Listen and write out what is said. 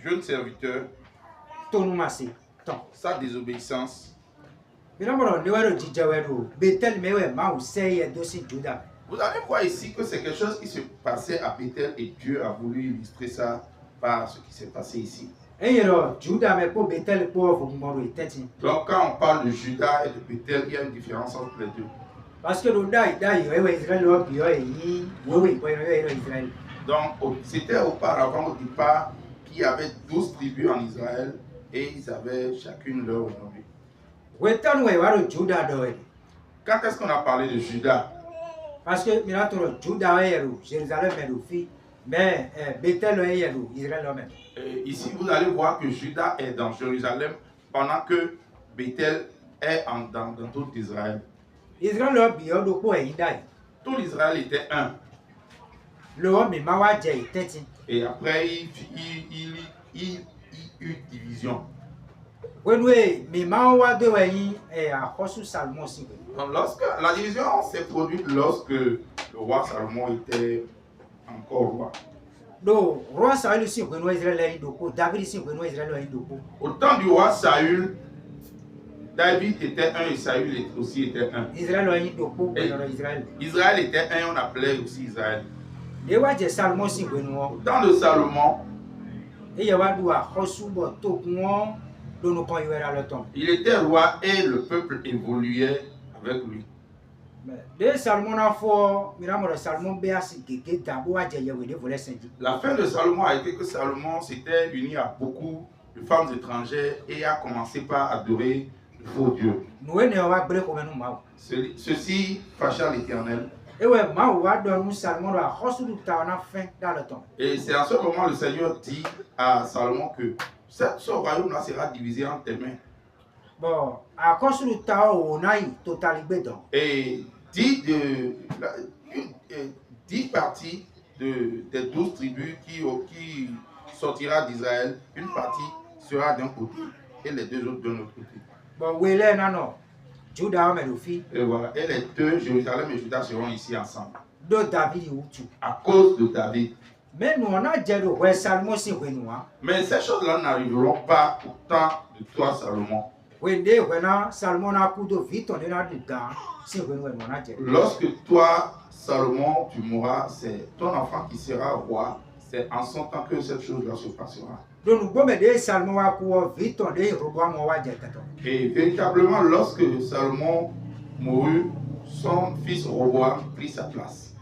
jeune serviteur, sa désobéissance, vous allez voir ici que c'est quelque chose qui se passait à Bethel et Dieu a voulu illustrer ça par ce qui s'est passé ici. Donc quand on parle de Juda et de Bethel, il y a une différence entre les deux. Parce que donc c'était auparavant au départ qu'il y avait 12 tribus en Israël et ils avaient chacune leur renommée. Quand est-ce qu'on a parlé de Juda? Parce que Jérusalem mais Bethel Israël. Ici, vous allez voir que Juda est dans Jérusalem pendant que Bethel est dans tout Israël. Tout l'Israël était un. Et après, il y eut division. Donc, la division s'est produite lorsque le roi Salomon était encore roi. Au temps du roi Saül, David était un et Saül aussi était un. Israël était un, on appelait aussi Israël. Au temps de Salomon, il était roi et le peuple évoluait avec lui. La fin de Salomon a été que Salomon s'était uni à beaucoup de femmes étrangères et a commencé par adorer le faux Dieu. Ceci fâcha l'Éternel. Et c'est à ce moment le Seigneur dit à Salomon que ce royaume-là sera divisé en tes mains. Et 10 parties des 12 tribus qui sortira d'Israël, une partie sera d'un côté et les deux autres de l'autre côté. Et voilà, et les deux, Jérusalem et Juda, seront ici ensemble. À cause de David. Mais ces choses-là n'arriveront pas au temps de toi, Salomon. Lorsque toi, Salomon, tu mourras, c'est ton enfant qui sera roi. C'est en son temps que cette chose-là se passera. Et véritablement, lorsque Salomon mourut, son fils Roboam prit sa place.